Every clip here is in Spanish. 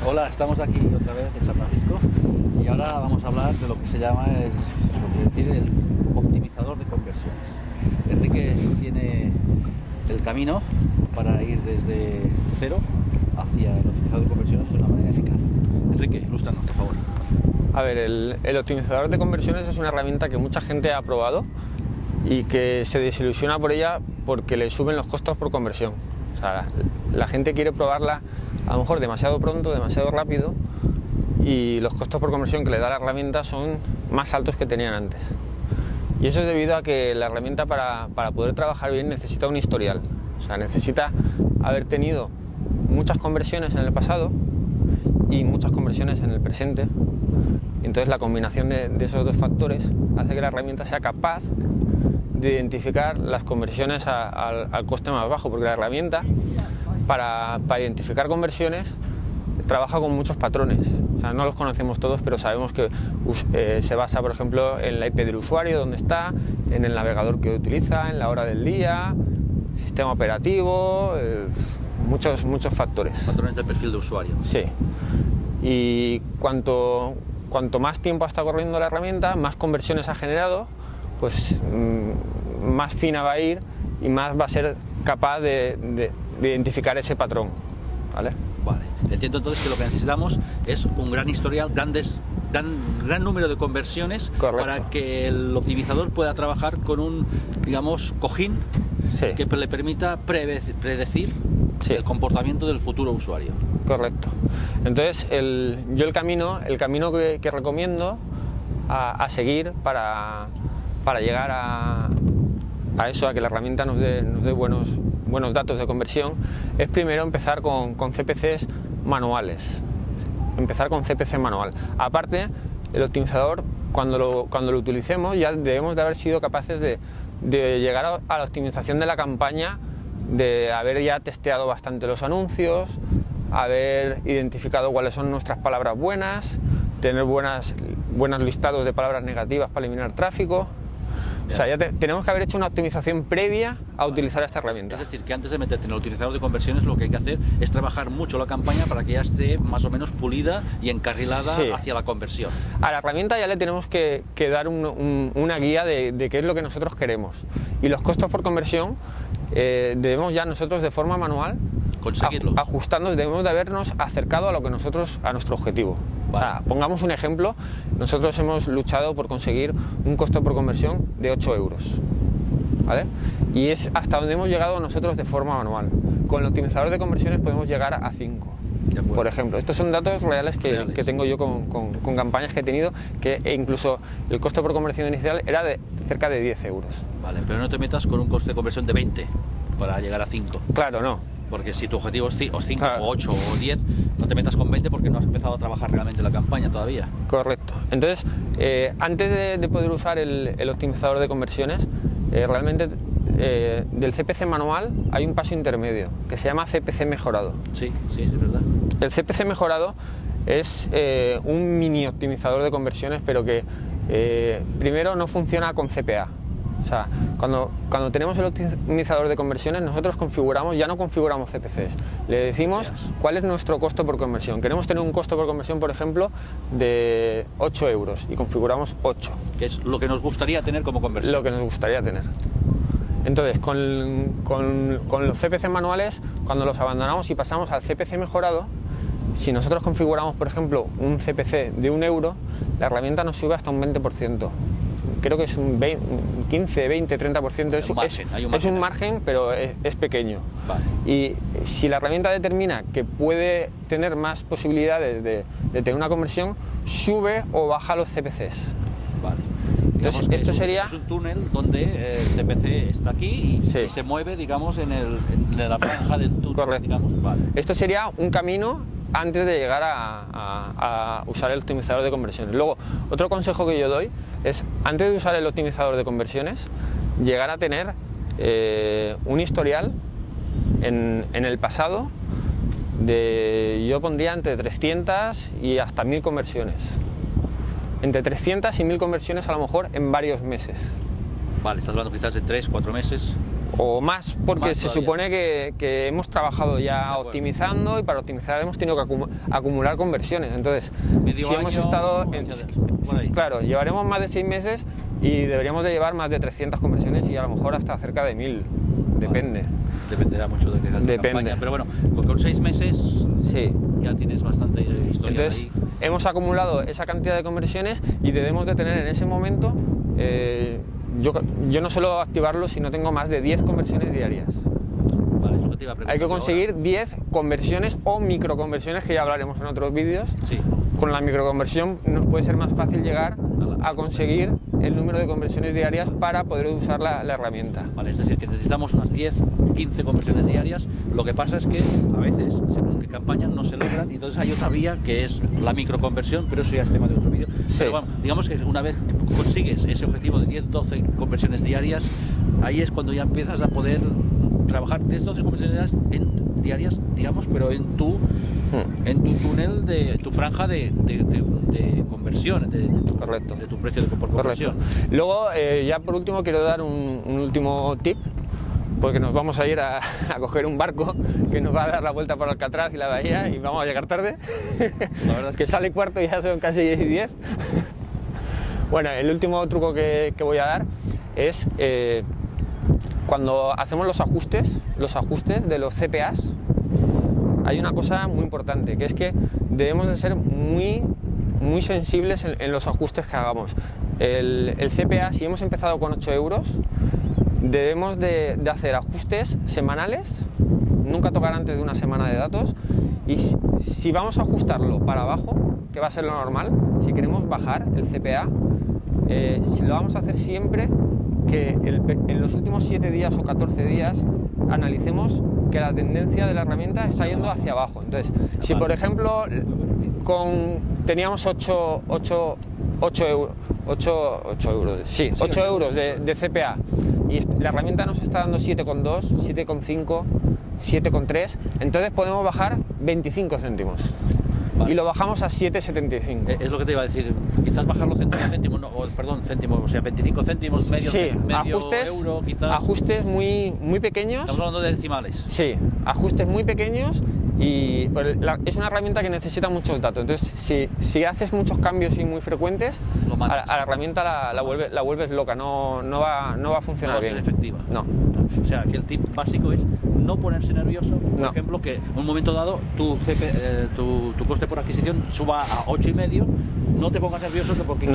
Hola, estamos aquí otra vez en San Francisco y ahora vamos a hablar de lo que se llama el optimizador de conversiones. Enrique tiene el camino para ir desde cero hacia el optimizador de conversiones de una manera eficaz. Enrique, ilústranos, por favor. A ver, el optimizador de conversiones es una herramienta que mucha gente ha probado y que se desilusiona por ella porque le suben los costos por conversión. O sea, la gente quiere probarla a lo mejor demasiado pronto, demasiado rápido, y los costos por conversión que le da la herramienta son más altos que tenían antes. Y eso es debido a que la herramienta para poder trabajar bien necesita un historial. O sea, necesita haber tenido muchas conversiones en el pasado y muchas conversiones en el presente. Entonces la combinación de esos dos factores hace que la herramienta sea capaz de identificar las conversiones al coste más bajo, porque la herramienta para identificar conversiones trabaja con muchos patrones. O sea, no los conocemos todos, pero sabemos que se basa, por ejemplo, en la IP del usuario, donde está, en el navegador que utiliza, en la hora del día, sistema operativo, muchos factores. Patrones del perfil de usuario. Sí. Y cuanto más tiempo ha estado corriendo la herramienta, más conversiones ha generado, pues más fina va a ir y más va a ser capaz de identificar ese patrón. ¿Vale? Vale. Entiendo entonces que lo que necesitamos es un gran historial, gran número de conversiones. Correcto. Para que el optimizador pueda trabajar con un, digamos, cojín. Sí. Que le permita predecir sí. El comportamiento del futuro usuario. Correcto. Entonces, yo el camino que recomiendo a seguir para llegar a eso, a que la herramienta nos dé buenos datos de conversión, es primero empezar con CPCs manuales. Empezar con CPC manual. Aparte, el optimizador, cuando lo utilicemos, ya debemos de haber sido capaces de llegar a la optimización de la campaña, de haber ya testeado bastante los anuncios, haber identificado cuáles son nuestras palabras buenas, tener buenos listados de palabras negativas para eliminar tráfico. O sea, ya tenemos que haber hecho una optimización previa a utilizar esta herramienta. Es decir, que antes de meterte en el optimizador de conversiones, lo que hay que hacer es trabajar mucho la campaña para que ya esté más o menos pulida y encarrilada sí. Hacia la conversión. A la herramienta ya le tenemos que dar una guía de qué es lo que nosotros queremos. Y los costos por conversión debemos ya nosotros de forma manual conseguirlo. Ajustando, debemos de habernos acercado a nuestro objetivo. Vale. O sea, pongamos un ejemplo, nosotros hemos luchado por conseguir un costo por conversión de 8 euros, ¿vale? Y es hasta donde hemos llegado nosotros de forma manual. Con el optimizador de conversiones podemos llegar a 5, por ejemplo. Estos son datos reales que tengo yo con campañas que he tenido, que incluso el costo por conversión inicial era de cerca de 10 euros. Vale, pero no te metas con un coste de conversión de 20 para llegar a 5. Claro, no. Porque si tu objetivo es 5, claro. O 8 o 10, no te metas con 20 porque no has empezado a trabajar realmente la campaña todavía. Correcto. Entonces, antes de poder usar el optimizador de conversiones, realmente del CPC manual hay un paso intermedio que se llama CPC mejorado. Sí, es verdad. El CPC mejorado es un mini optimizador de conversiones, pero que primero no funciona con CPA. O sea, cuando tenemos el optimizador de conversiones, nosotros ya no configuramos CPCs, le decimos cuál es nuestro costo por conversión. Queremos tener un costo por conversión, por ejemplo, de 8 euros y configuramos 8. Que es lo que nos gustaría tener como conversión. Lo que nos gustaría tener. Entonces, con los CPC manuales, cuando los abandonamos y pasamos al CPC mejorado, si nosotros configuramos, por ejemplo, un CPC de 1 euro, la herramienta nos sube hasta un 20%. Creo que es un 15, 20, 30%. Es un margen, pero es pequeño. Vale. Y si la herramienta determina que puede tener más posibilidades de tener una conversión, sube o baja los CPCs. Vale. Entonces, esto sería... Es un túnel donde el CPC está aquí y se mueve, digamos, en la franja del túnel. Correcto. Digamos. Vale. Esto sería un camino antes de llegar a usar el optimizador de conversiones. Luego, otro consejo que yo doy es, antes de usar el optimizador de conversiones, llegar a tener un historial en el pasado yo pondría entre 300 y hasta 1000 conversiones. Entre 300 y 1000 conversiones a lo mejor en varios meses. Vale, estás hablando quizás de 3, 4 meses. o más, porque Más se todavía. supone que hemos trabajado ya optimizando, y para optimizar hemos tenido que acumular conversiones. Entonces, Medio si hemos año, estado, por ahí. claro, llevaremos más de 6 meses y deberíamos de llevar más de 300 conversiones y a lo mejor hasta cerca de 1000, depende. Dependerá mucho de qué hagas la Depende. campaña, pero bueno, con 6 meses Sí. ya tienes bastante historia. Entonces, ahí. hemos acumulado esa cantidad de conversiones y debemos de tener en ese momento, yo no suelo activarlo si no tengo más de 10 conversiones diarias. Vale, eso te iba a preguntar Hay que yo conseguir ahora. 10 conversiones o microconversiones, que ya hablaremos en otros vídeos. Sí, Con la microconversión nos puede ser más fácil llegar a conseguir el número de conversiones diarias para poder usar la herramienta. vale, es decir, que necesitamos unas 10, 15 conversiones diarias. Lo que pasa es que a veces, según qué campaña, no se logran. Y entonces hay otra vía que es la microconversión, pero eso ya es tema de otro vídeo. Sí. Pero bueno, digamos que una vez consigues ese objetivo de 10, 12 conversiones diarias, ahí es cuando ya empiezas a poder trabajar 10, 12 conversiones diarias, digamos, pero en tu túnel, de tu franja de conversión, Correcto. de tu precio por Correcto. conversión. Luego, ya por último, quiero dar un último tip, porque nos vamos a ir a coger un barco que nos va a dar la vuelta por Alcatraz y la bahía y vamos a llegar tarde. La verdad es que sale cuarto y ya son casi 10. Bueno, el último truco que voy a dar es cuando hacemos los ajustes de los CPAs, hay una cosa muy importante, que es que debemos de ser muy sensibles en los ajustes que hagamos. El CPA, si hemos empezado con 8 euros, debemos de hacer ajustes semanales, nunca tocar antes de una semana de datos, y si vamos a ajustarlo para abajo, que va a ser lo normal, si queremos bajar el CPA, si lo vamos a hacer siempre que en los últimos 7 días o 14 días analicemos que la tendencia de la herramienta está yendo hacia abajo. Entonces, si por ejemplo teníamos 8 euros de CPA y la herramienta nos está dando 7,2, 7,5, 7,3, entonces podemos bajar 25 céntimos. Vale. Y lo bajamos a 7,75. Es lo que te iba a decir, quizás bajarlo céntimos, céntimos, o sea, 25 céntimos, medio, Sí, medio ajustes, euro, quizás. ajustes muy pequeños. Estamos hablando de decimales. Sí, ajustes muy pequeños y es una herramienta que necesita muchos datos. Entonces, si haces muchos cambios y muy frecuentes, a la herramienta la vuelves loca, no va a funcionar No va a bien. ser efectiva. No. O sea, que el tip básico es no ponerse nervioso, por ejemplo, que en un momento dado tu coste por adquisición suba a 8,5, no te pongas nervioso porque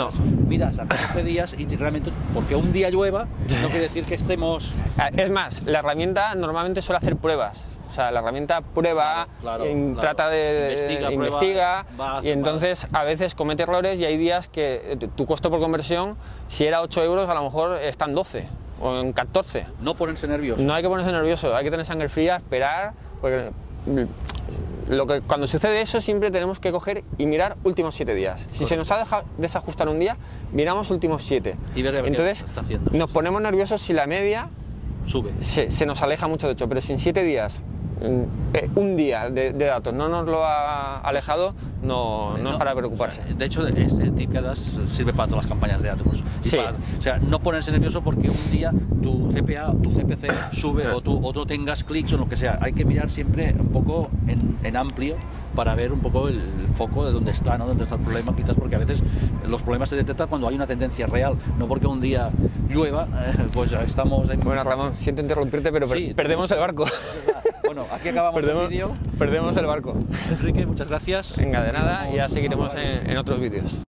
miras a 14 días y realmente, porque un día llueva, no quiere decir que estemos... Es más, la herramienta normalmente suele hacer pruebas. O sea, la herramienta prueba, trata de investiga prueba, y entonces a veces comete errores y hay días que tu coste por conversión, si era 8 euros, a lo mejor está en 12 o en 14. No ponerse nervioso. No hay que ponerse nervioso, hay que tener sangre fría, esperar, porque cuando sucede eso siempre tenemos que coger y mirar últimos 7 días. Si se nos ha dejado desajustar un día, miramos últimos 7. Y ver entonces qué está haciendo. Nos ponemos nerviosos si la media sube. Se nos aleja mucho de hecho, pero si en 7 días, un día de datos no nos lo ha alejado, no es para preocuparse. O sea, de hecho, este tip que das sirve para todas las campañas de Atomos. Sí. O sea, no ponerse nervioso porque un día tu CPA, tu CPC sube o tú tengas clics o lo que sea. Hay que mirar siempre un poco en amplio para ver un poco el foco de dónde está, ¿no? Dónde está el problema, quizás porque a veces los problemas se detectan cuando hay una tendencia real, no porque un día llueva, pues estamos... Bueno, Ramón, siento interrumpirte, pero sí, perdemos el barco. Bueno, aquí acabamos el vídeo. Perdemos el barco. Enrique, muchas gracias. Venga, de nada, y ya seguiremos en otros vídeos.